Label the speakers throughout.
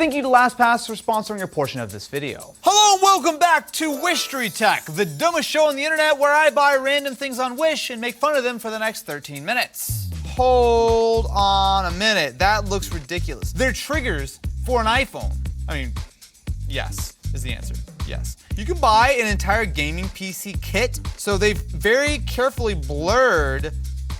Speaker 1: Thank you to LastPass for sponsoring a portion of this video. Hello and welcome back to Wishtery Tech, the dumbest show on the internet where I buy random things on Wish and make fun of them for the next 13 minutes. Hold on a minute, that looks ridiculous. They're triggers for an iPhone. I mean, yes is the answer, yes. You can buy an entire gaming PC kit, so they've very carefully blurred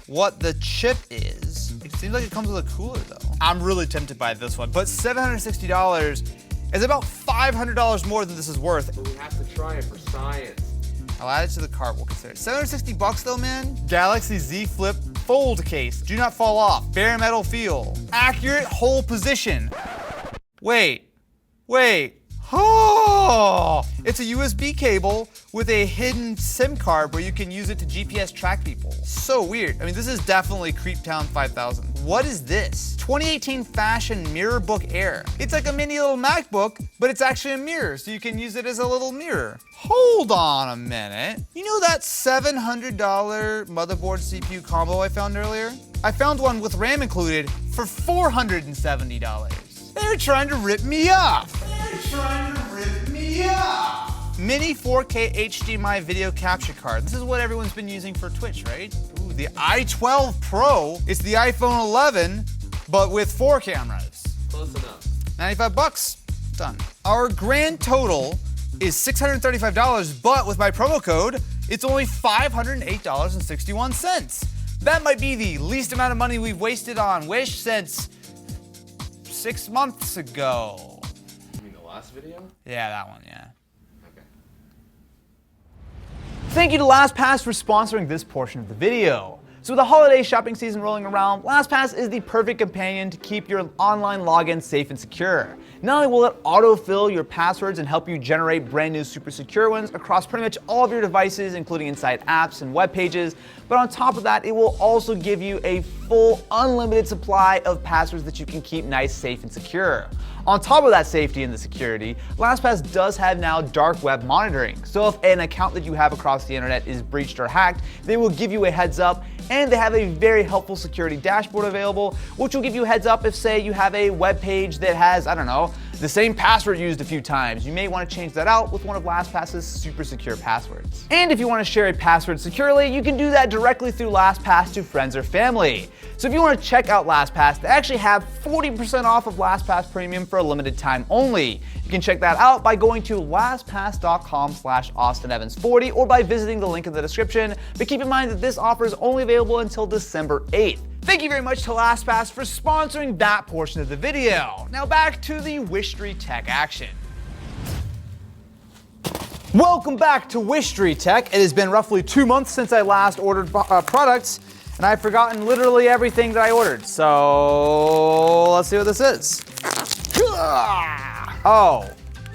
Speaker 1: what the chip is. It seems like it comes with a cooler though. I'm really tempted by this one, but $760 is about $500 more than this is worth.
Speaker 2: But we have to try it for science.
Speaker 1: I'll add it to the cart, we'll consider it. 760 bucks though, man? Galaxy Z Flip fold case. Do not fall off. Bare metal feel. Accurate hold position. Wait. Oh! It's a USB cable with a hidden SIM card where you can use it to GPS track people. So weird. I mean, this is definitely Creeptown 5000. What is this? 2018 fashion Mirror Book Air. It's like a mini little MacBook, but it's actually a mirror, so you can use it as a little mirror. Hold on a minute. You know that $700 motherboard CPU combo I found earlier? I found one with RAM included for $470. They're trying to rip me off. Mini 4K HDMI video capture card. This is what everyone's been using for Twitch, right? Ooh, the i12 Pro. It's the iPhone 11, but with 4 cameras.
Speaker 2: Close enough.
Speaker 1: 95 bucks, done. Our grand total is $635, but with my promo code, it's only $508.61. That might be the least amount of money we've wasted on Wish since 6 months ago.
Speaker 2: You mean the last video?
Speaker 1: Yeah, that one, yeah.
Speaker 2: Okay.
Speaker 1: Thank you to LastPass for sponsoring this portion of the video. So with the holiday shopping season rolling around, LastPass is the perfect companion to keep your online login safe and secure. Not only will it autofill your passwords and help you generate brand new super secure ones across pretty much all of your devices, including inside apps and web pages, but on top of that, it will also give you a full unlimited supply of passwords that you can keep nice, safe, and secure. On top of that safety and the security, LastPass does have now dark web monitoring. So if an account that you have across the internet is breached or hacked, they will give you a heads up, and they have a very helpful security dashboard available, which will give you a heads up if, say, you have a web page that has, I don't know, the same password used a few times. You may want to change that out with one of LastPass's super secure passwords. And if you want to share a password securely, you can do that directly through LastPass to friends or family. So if you want to check out LastPass, they actually have 40% off of LastPass Premium for a limited time only. You can check that out by going to lastpass.com/AustinEvans40 or by visiting the link in the description. But keep in mind that this offer is only available until December 8th. Thank you very much to LastPass for sponsoring that portion of the video. Now back to the Wishtery Tech action. Welcome back to Wishtery Tech. It has been roughly 2 months since I last ordered products, and I've forgotten literally everything that I ordered. So let's see what this is. Oh,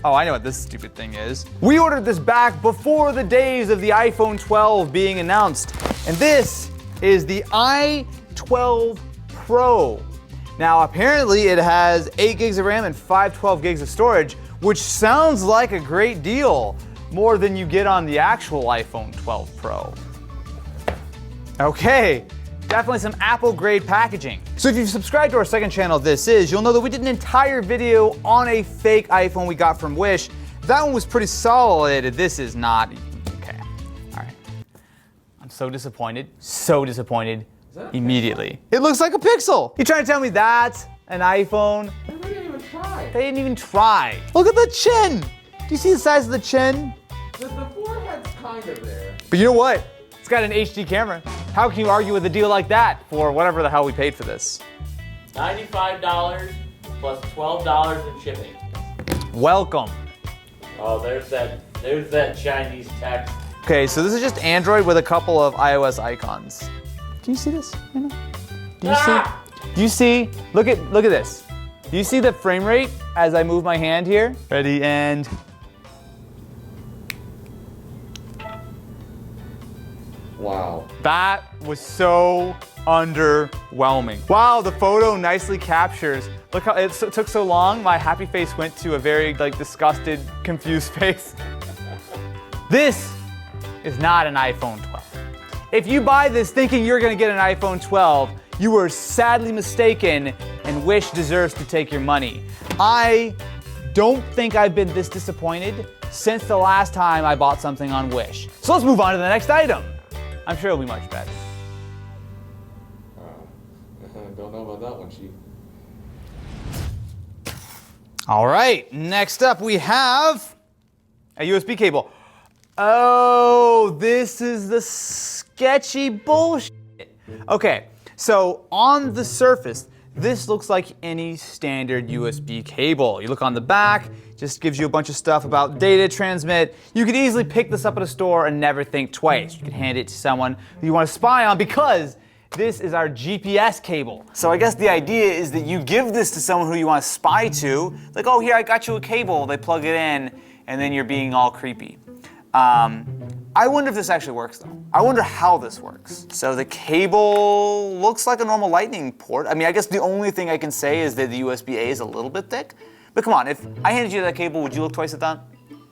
Speaker 1: I know what this stupid thing is. We ordered this back before the days of the iPhone 12 being announced, and this is the i12 Pro. Now apparently it has 8 gigs of RAM and 512 gigs of storage, which sounds like a great deal, more than you get on the actual iPhone 12 Pro. Okay, definitely some Apple grade packaging. So if you've subscribed to our second channel, you'll know that we did an entire video on a fake iPhone we got from Wish. That one was pretty solid. This is not. Okay, all right. I'm so disappointed immediately. It looks like a Pixel. You trying to tell me that's an iPhone?
Speaker 2: They didn't even try.
Speaker 1: They didn't even try. Look at the chin. Do you see the size of the chin?
Speaker 2: The forehead's kind of there.
Speaker 1: But you know what? It's got an HD camera. How can you argue with a deal like that for whatever the hell we paid for this?
Speaker 3: $95 plus $12 in shipping.
Speaker 1: Welcome.
Speaker 3: Oh, there's that Chinese text.
Speaker 1: Okay, so this is just Android with a couple of iOS icons. Can you see this? Do you see? Look at this. Do you see the frame rate as I move my hand here? Ready, and
Speaker 2: Wow.
Speaker 1: that was so underwhelming. Wow, the photo nicely captures. Look how it took so long. My happy face went to a very disgusted, confused face. This is not an iPhone 12. If you buy this thinking you're gonna get an iPhone 12, you were sadly mistaken, and Wish deserves to take your money. I don't think I've been this disappointed since the last time I bought something on Wish. So let's move on to the next item. I'm sure it'll be much better.
Speaker 2: Don't know about that one, Chief.
Speaker 1: All right, next up we have a USB cable. Oh, this is the sketchy bullshit. Okay, so on the surface, this looks like any standard USB cable. You look on the back, just gives you a bunch of stuff about data transmit. You could easily pick this up at a store and never think twice. You could hand it to someone who you want to spy on because this is our GPS cable. So I guess the idea is that you give this to someone who you want to spy to. Like, oh, here, I got you a cable. They plug it in, and then you're being all creepy. I wonder if this actually works, though. I wonder how this works. So the cable looks like a normal lightning port. I mean, I guess the only thing I can say is that the USB-A is a little bit thick. But come on, if I handed you that cable, would you look twice at that?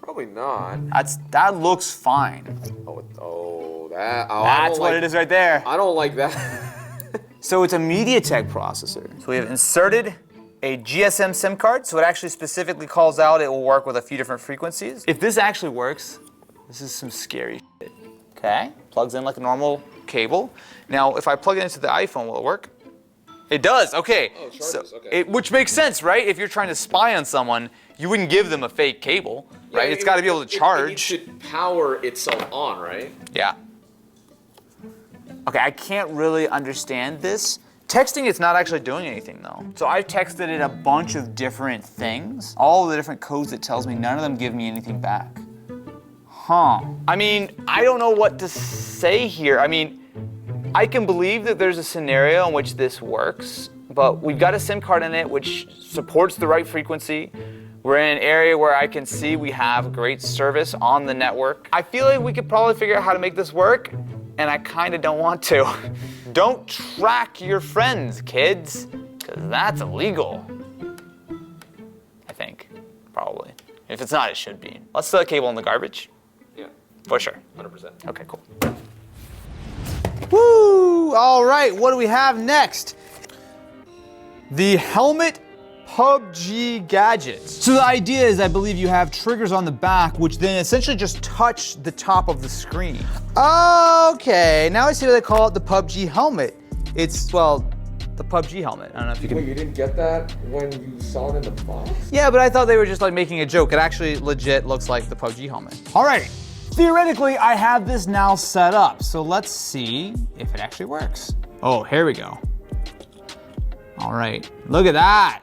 Speaker 2: Probably not.
Speaker 1: That looks fine. That's what it is right there.
Speaker 2: I don't like that.
Speaker 1: So it's a MediaTek processor. So we have inserted a GSM SIM card, so it actually specifically calls out it will work with a few different frequencies. If this actually works, this is some scary shit. Okay, plugs in like a normal cable. Now, if I plug it into the iPhone, will it work? It does, okay.
Speaker 2: Oh, it charges, okay.
Speaker 1: Which makes sense, right? If you're trying to spy on someone, you wouldn't give them a fake cable, right? It's got to be able to charge.
Speaker 2: It should power itself on, right?
Speaker 1: Yeah. Okay, I can't really understand this. Texting, it's not actually doing anything though. So I've texted it a bunch of different things. All of the different codes it tells me, none of them give me anything back. Huh. I mean, I don't know what to say here. I mean, I can believe that there's a scenario in which this works, but we've got a SIM card in it which supports the right frequency. We're in an area where I can see we have great service on the network. I feel like we could probably figure out how to make this work, and I kind of don't want to. Don't track your friends, kids, because that's illegal. I think, probably. If it's not, it should be. Let's throw the cable in the garbage.
Speaker 2: Yeah.
Speaker 1: For sure.
Speaker 2: 100%.
Speaker 1: Okay, cool. Woo! All right, what do we have next? The helmet PUBG gadgets. So the idea is, I believe you have triggers on the back, which then essentially just touch the top of the screen. Okay, now I see what they call it the PUBG helmet. It's, well, the PUBG helmet. I don't know if you can.
Speaker 2: Wait, you didn't get that when you saw it in the box?
Speaker 1: Yeah, but I thought they were just like making a joke. It actually legit looks like the PUBG helmet. All right, theoretically, I have this now set up. So let's see if it actually works. Oh, here we go. All right, look at that.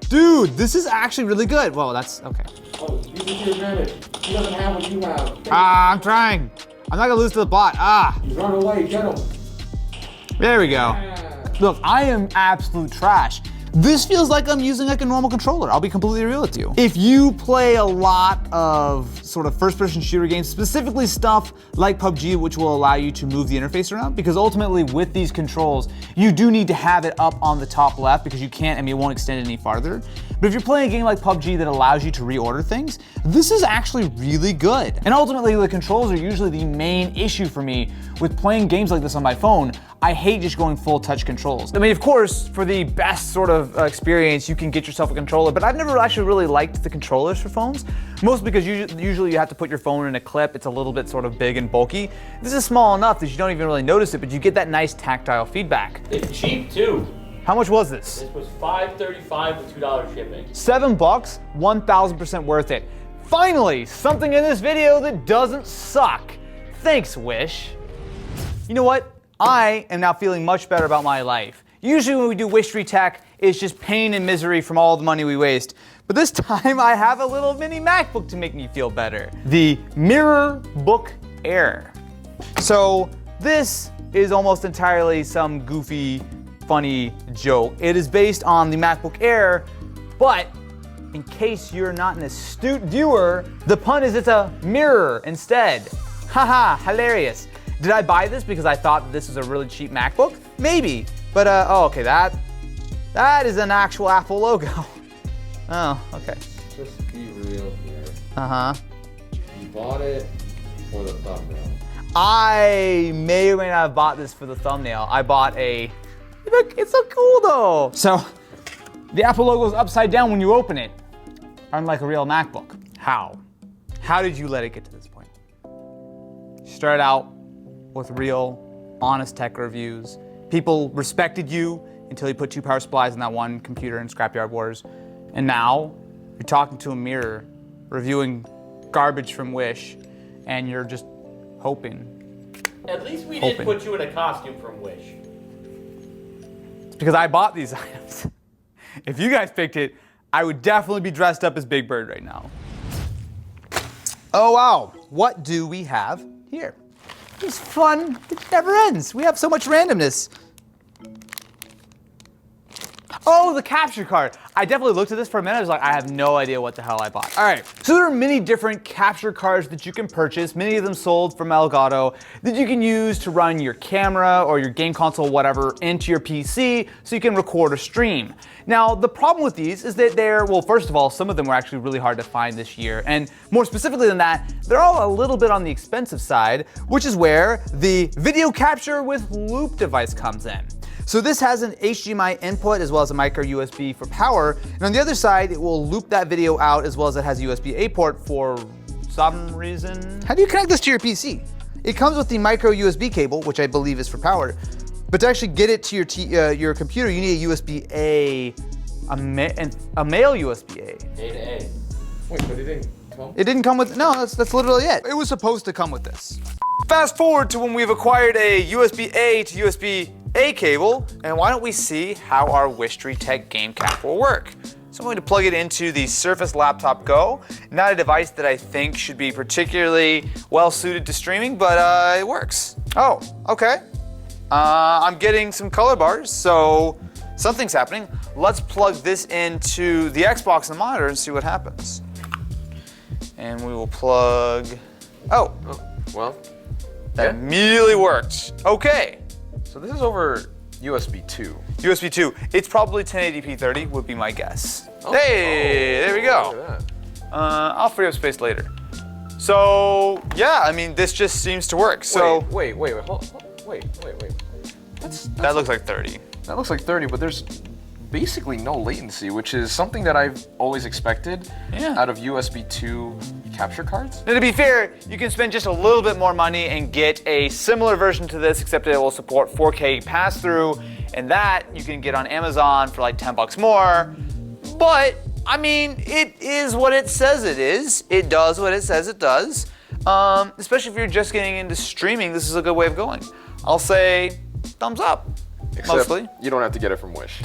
Speaker 1: Dude, this is actually really good. Well, that's okay.
Speaker 2: Oh, use it to your advantage. He doesn't have what you have.
Speaker 1: I'm trying. I'm not gonna lose to the bot.
Speaker 2: He's running away, get him.
Speaker 1: There we go.
Speaker 2: Yeah.
Speaker 1: Look, I am absolute trash. This feels like I'm using like a normal controller. I'll be completely real with you. If you play a lot of sort of first-person shooter games, specifically stuff like PUBG, which will allow you to move the interface around, because ultimately with these controls, you do need to have it up on the top left because you can't, I mean, it won't extend any farther. But if you're playing a game like PUBG that allows you to reorder things, this is actually really good. And ultimately, the controls are usually the main issue for me with playing games like this on my phone. I hate just going full touch controls. I mean, of course, for the best sort of experience, you can get yourself a controller, but I've never actually really liked the controllers for phones, mostly because usually you have to put your phone in a clip. It's a little bit sort of big and bulky. This is small enough that you don't even really notice it, but you get that nice tactile feedback.
Speaker 3: It's cheap too.
Speaker 1: How much was this?
Speaker 3: This was $5.35 with $2 shipping.
Speaker 1: $7, 1,000% worth it. Finally, something in this video that doesn't suck. Thanks, Wish. You know what? I am now feeling much better about my life. Usually when we do Wishtery Tech, it's just pain and misery from all the money we waste. But this time I have a little mini MacBook to make me feel better. The MacBook Air. So this is almost entirely some goofy, funny joke. It is based on the MacBook Air, but in case you're not an astute viewer, the pun is it's a mirror instead. Haha, hilarious. Did I buy this because I thought that this was a really cheap MacBook? Maybe, but oh, okay, that is an actual Apple logo. Oh, okay.
Speaker 2: Just be real here.
Speaker 1: Uh-huh.
Speaker 2: You bought it for the thumbnail.
Speaker 1: I may or may not have bought this for the thumbnail. I bought a, look, it's so cool though. So, The Apple logo is upside down when you open it, unlike a real MacBook. How? How did you let it get to this point? You started out with real, honest tech reviews. People respected you until you put 2 power supplies in that one computer in Scrapyard Wars. And now, you're talking to a mirror, reviewing garbage from Wish, and you're just hoping.
Speaker 3: At least we didn't put you in a costume from Wish.
Speaker 1: It's because I bought these items. If you guys picked it, I would definitely be dressed up as Big Bird right now. Oh wow, what do we have here? It's fun, it never ends. We have so much randomness. Oh, the capture card. I definitely looked at this for a minute. I was like, I have no idea what the hell I bought. All right, so there are many different capture cards that you can purchase, many of them sold from Elgato, that you can use to run your camera or your game console, whatever, into your PC so you can record or stream. Now, the problem with these is that well, first of all, some of them were actually really hard to find this year. And more specifically than that, they're all a little bit on the expensive side, which is where the video capture with loop device comes in. So this has an HDMI input as well as a micro USB for power. And on the other side, it will loop that video out as well as it has a USB-A port for some reason. How do you connect this to your PC? It comes with the micro USB cable, which I believe is for power. But to actually get it to your computer, you need a USB-A, a male USB-A.
Speaker 3: A to A.
Speaker 2: Wait, but it didn't come?
Speaker 1: It didn't come with, no, that's literally it. It was supposed to come with this. Fast forward to when we've acquired a USB-A to USB-A cable, and why don't we see how our Wishtery Tech game cap will work. So I'm going to plug it into the Surface Laptop Go, not a device that I think should be particularly well suited to streaming, but it works. Oh, okay. I'm getting some color bars, so something's happening. Let's plug this into the Xbox and monitor and see what happens. And we will plug, oh,
Speaker 4: Well,
Speaker 1: that immediately worked. Okay.
Speaker 4: so this is over USB 2.
Speaker 1: USB 2. It's probably 1080p 30 would be my guess.
Speaker 4: Oh.
Speaker 1: Hey, there we go.
Speaker 4: Look at that.
Speaker 1: I'll free up space later. So yeah, I mean this just seems to work. So
Speaker 4: wait, wait.
Speaker 1: that looks like 30.
Speaker 4: That looks like 30, but there's basically no latency, which is something that I've always expected out of USB 2 capture cards.
Speaker 1: Now to be fair, you can spend just a little bit more money and get a similar version to this, except it will support 4K pass-through, and that you can get on Amazon for like 10 bucks more. But I mean, it is what it says it is. It does what it says it does. Especially if you're just getting into streaming, this is a good way of going. I'll say thumbs up,
Speaker 4: Except
Speaker 1: mostly.
Speaker 4: you don't have to get it from Wish.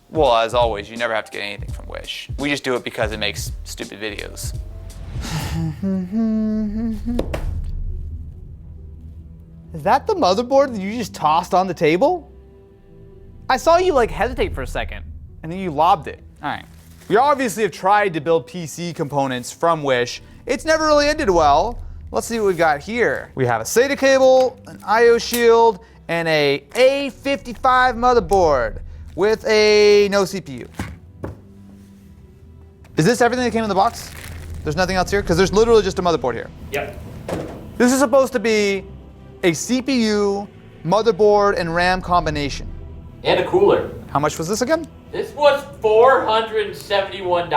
Speaker 1: Well, as always, you never have to get anything from Wish. We just do it because it makes stupid videos. Is that the motherboard that you just tossed on the table? I saw you like hesitate for a second, and then you lobbed it. All right. We obviously have tried to build PC components from Wish. It's never really ended well. Let's see what we got here. We have a SATA cable, an IO shield, and a A55 motherboard with a no CPU. Is this everything that came in the box? There's nothing else here? Because there's literally just a motherboard here.
Speaker 3: Yep.
Speaker 1: This is supposed to be a CPU, motherboard, and RAM combination.
Speaker 3: And a cooler.
Speaker 1: How much was this again?
Speaker 3: This was $471.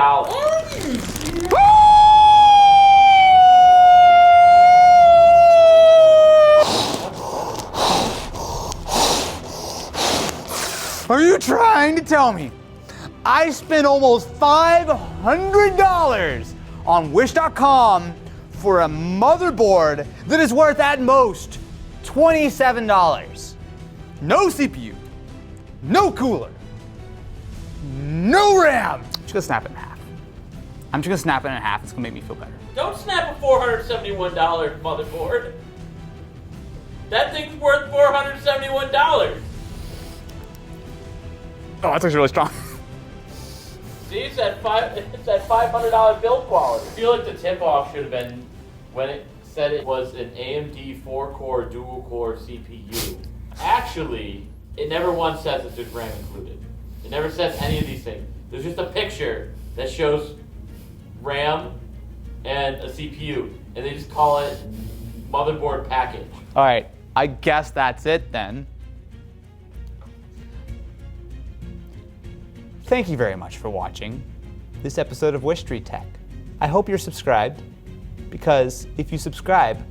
Speaker 1: Are you trying to tell me I spent almost $500 on Wish.com for a motherboard that is worth at most $27? No CPU, no cooler, no RAM. I'm just gonna snap it in half. I'm just gonna snap it in half. It's gonna make me feel better.
Speaker 3: Don't snap a $471 motherboard. That thing's worth $471.
Speaker 1: Oh, that's actually really strong.
Speaker 3: See, it's that $500 build quality. I feel like the tip-off should have been when it said it was an AMD 4-core dual-core CPU. Actually, it never once says that there's RAM included. It never says any of these things. There's just a picture that shows RAM and a CPU, and they just call it motherboard package.
Speaker 1: All right, I guess that's it then. Thank you very much for watching this episode of Wishtery Tech. I hope you're subscribed, because if you subscribe,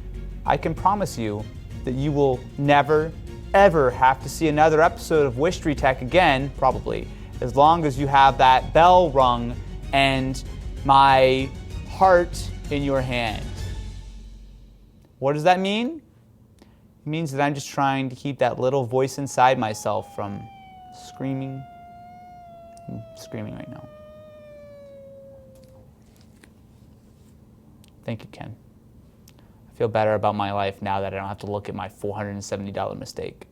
Speaker 1: I can promise you that you will never, ever have to see another episode of Wishtery Tech again, probably, as long as you have that bell rung and my heart in your hand. What does that mean? It means that I'm just trying to keep that little voice inside myself from screaming. I'm screaming right now. Thank you, Ken. I feel better about my life now that I don't have to look at my $470 mistake.